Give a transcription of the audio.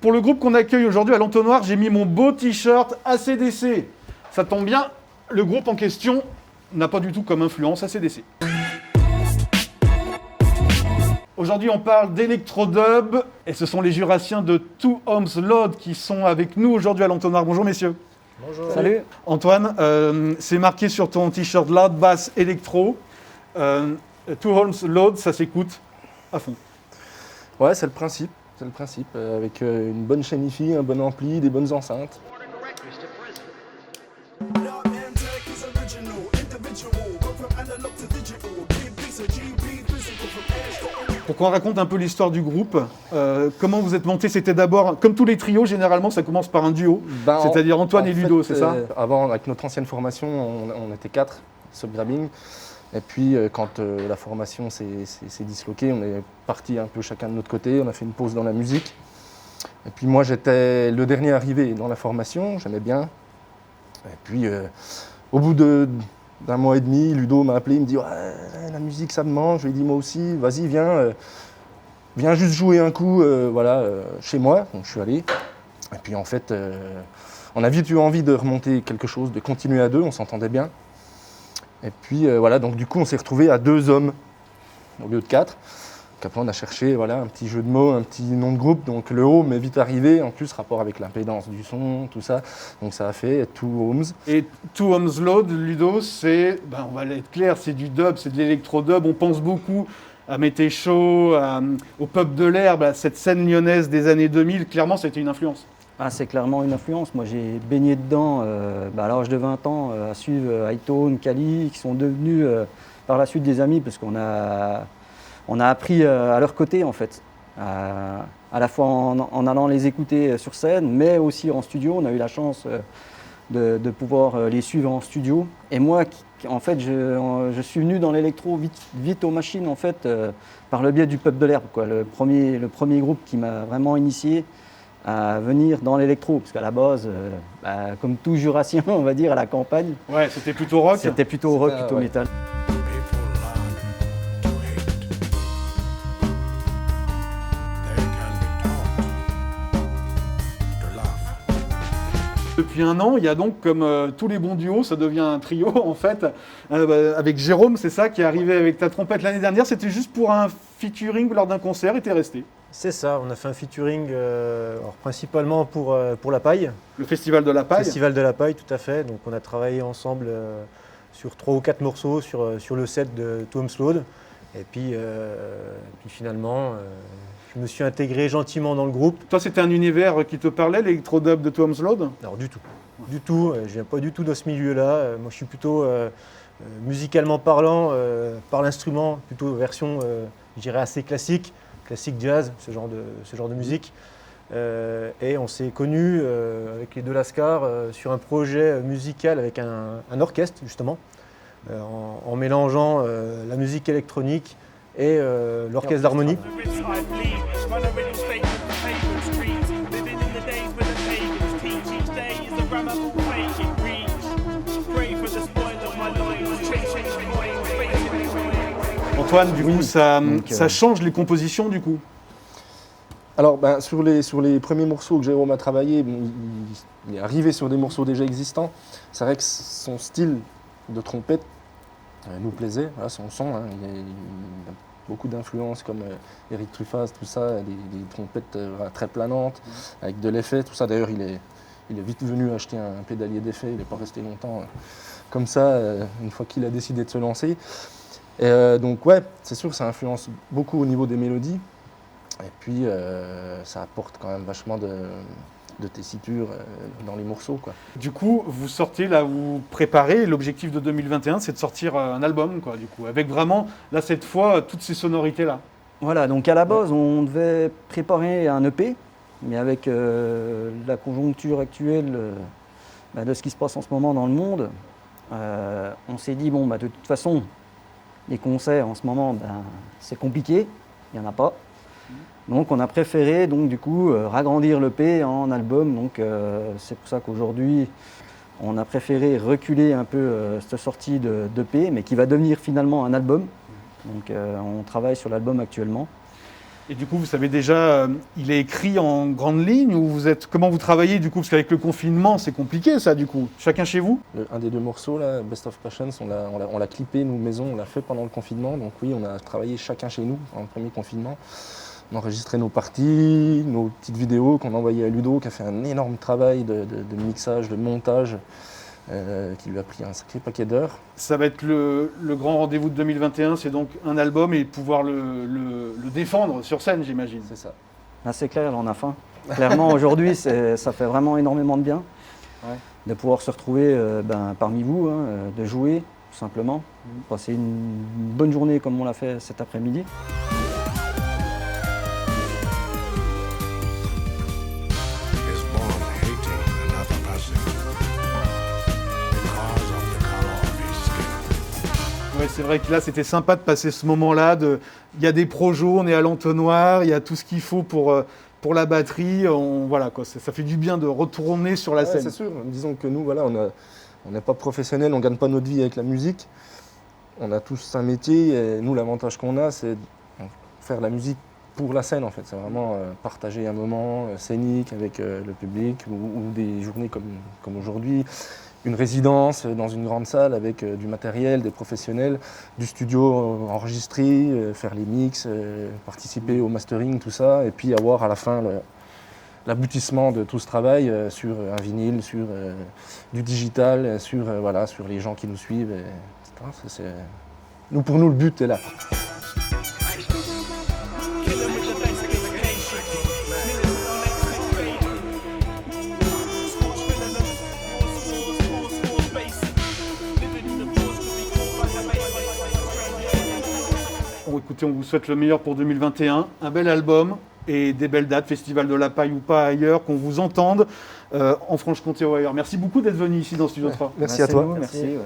pour le groupe qu'on accueille aujourd'hui à l'Entonnoir, j'ai mis mon beau t-shirt AC/DC. Ça tombe bien, le groupe en question n'a pas du tout comme influence AC/DC. Aujourd'hui, on parle d'électrodub et ce sont les jurassiens de Two Homes Load qui sont avec nous aujourd'hui à l'Entonnoir. Bonjour messieurs. Bonjour. Salut. Antoine, c'est marqué sur ton t-shirt Loud Bass Electro. Two Homes Load, ça s'écoute à fond. Ouais, c'est le principe. Avec une bonne chaîne hi-fi, un bon ampli, des bonnes enceintes. Pour qu'on raconte un peu l'histoire du groupe, comment vous êtes monté? C'était d'abord, comme tous les trios, généralement ça commence par un duo, c'est-à-dire Antoine et Ludo, c'est ça? Avant, avec notre ancienne formation, on était 4, Subgrabbing. Et puis, quand la formation s'est disloquée, on est parti un peu chacun de notre côté, on a fait une pause dans la musique. Et puis moi, j'étais le dernier arrivé dans la formation, j'aimais bien. Et puis, au bout d'un mois et demi, Ludo m'a appelé, il me dit « Ouais, la musique, ça me manque ». Je lui ai dit « Moi aussi, vas-y, viens juste jouer un coup chez moi ». Donc je suis allé. Et puis en fait, on a vite eu envie de remonter quelque chose, de continuer à deux, on s'entendait bien. Et puis donc du coup on s'est retrouvés à 2 hommes au lieu de 4. Donc après on a cherché un petit jeu de mots, un petit nom de groupe. Donc le home est vite arrivé, en plus rapport avec l'impédance du son, tout ça. Donc ça a fait Two Homes. Et Two Homes Load, Ludo, c'est, on va être clair, c'est du dub, c'est de l'électro-dub. On pense beaucoup à Mété Chaud, au Pub de l'Herbe, à cette scène lyonnaise des années 2000. Clairement, c'était une influence. Ah, c'est clairement une influence. Moi, j'ai baigné dedans à l'âge de 20 ans, à suivre Hightone, Kali, qui sont devenus par la suite des amis, parce qu'on a appris à leur côté, en fait. À la fois en allant les écouter sur scène, mais aussi en studio. On a eu la chance de pouvoir les suivre en studio. Et moi, en fait, je suis venu dans l'électro vite aux machines, en fait, par le biais du Pub de l'Herbe, quoi. Le premier groupe qui m'a vraiment initié à venir dans l'électro, parce qu'à la base, comme tout jurassien, on va dire, à la campagne. Ouais, c'était plutôt rock. C'était plutôt rock, plutôt métal. Depuis un an, il y a donc, comme tous les bons duos, ça devient un trio en fait, avec Jérôme, c'est ça, qui est arrivé avec ta trompette l'année dernière. C'était juste pour un featuring lors d'un concert et t'es resté. C'est ça, on a fait un featuring principalement pour La Paille. Le Festival de la Paille. Festival de la Paille, tout à fait. Donc on a travaillé ensemble sur 3 ou 4 morceaux sur le set de Two Homes Load. Et puis finalement, je me suis intégré gentiment dans le groupe. Toi, c'était un univers qui te parlait, l'électro-dub de Two Homes Load? Alors du tout. Du tout, je viens pas du tout dans ce milieu-là. Moi je suis plutôt musicalement parlant, par l'instrument, plutôt version, je dirais, assez classique jazz, ce genre de musique. Et on s'est connus avec les deux Lascar sur un projet musical avec un orchestre, justement, en mélangeant la musique électronique et l'orchestre d'harmonie. Antoine, du coup, ça change les compositions, du coup? Alors, sur les premiers morceaux que Jérôme a travaillé, il est arrivé sur des morceaux déjà existants. C'est vrai que son style de trompette nous plaisait, son son. Il y a beaucoup d'influences comme Eric Truffaz, tout ça, des trompettes très planantes, avec de l'effet, tout ça. D'ailleurs, il est vite venu acheter un pédalier d'effet, il n'est pas resté longtemps comme ça, une fois qu'il a décidé de se lancer. Et donc ouais, c'est sûr que ça influence beaucoup au niveau des mélodies. Et puis ça apporte quand même vachement de tessiture dans les morceaux, quoi. Du coup, vous sortez là, vous préparez, l'objectif de 2021, c'est de sortir un album, quoi, du coup, avec vraiment, là, cette fois, toutes ces sonorités-là. Voilà, donc à la base, on devait préparer un EP, mais avec la conjoncture actuelle de ce qui se passe en ce moment dans le monde, on s'est dit, de toute façon, les concerts en ce moment, c'est compliqué, il n'y en a pas. Donc on a préféré ragrandir l'EP en album. Donc c'est pour ça qu'aujourd'hui on a préféré reculer un peu cette sortie d'EP, mais qui va devenir finalement un album. Donc on travaille sur l'album actuellement. Et du coup, vous savez déjà, il est écrit en grande ligne ou comment vous travaillez du coup? Parce qu'avec le confinement, c'est compliqué ça du coup. Chacun chez vous? Un des deux morceaux, là, Best of Passions, on l'a clippé, nous, maison, on l'a fait pendant le confinement. Donc oui, on a travaillé chacun chez nous en premier confinement. On enregistrait nos parties, nos petites vidéos qu'on envoyait à Ludo, qui a fait un énorme travail de mixage, de montage, qui lui a pris un sacré paquet d'heures. Ça va être le grand rendez-vous de 2021, c'est donc un album et pouvoir le défendre sur scène, j'imagine. C'est ça. Ah, c'est clair, on a faim. Clairement, aujourd'hui, ça fait vraiment énormément de bien de pouvoir se retrouver parmi vous, de jouer, tout simplement. Passer une bonne journée comme on l'a fait cet après-midi. Ouais, c'est vrai que là, c'était sympa de passer ce moment-là. Il y a des projos, on est à l'entonnoir, il y a tout ce qu'il faut pour la batterie. Voilà, quoi, ça fait du bien de retourner sur la scène. C'est sûr. Disons que nous, voilà, on n'est pas professionnels, on ne gagne pas notre vie avec la musique. On a tous un métier. Et nous, l'avantage qu'on a, c'est de faire la musique pour la scène, en fait. C'est vraiment partager un moment scénique avec le public ou des journées comme aujourd'hui. Une résidence dans une grande salle avec du matériel, des professionnels, du studio enregistré, faire les mix, participer au mastering, tout ça, et puis avoir à la fin l'aboutissement de tout ce travail sur un vinyle, sur du digital, sur les gens qui nous suivent, etc. Pour nous, le but est là. Écoutez, on vous souhaite le meilleur pour 2021, un bel album et des belles dates, Festival de la Paille ou pas ailleurs, qu'on vous entende en Franche-Comté ou ailleurs. Merci beaucoup d'être venu ici dans Studio 3. Merci à toi. Merci. Ouais.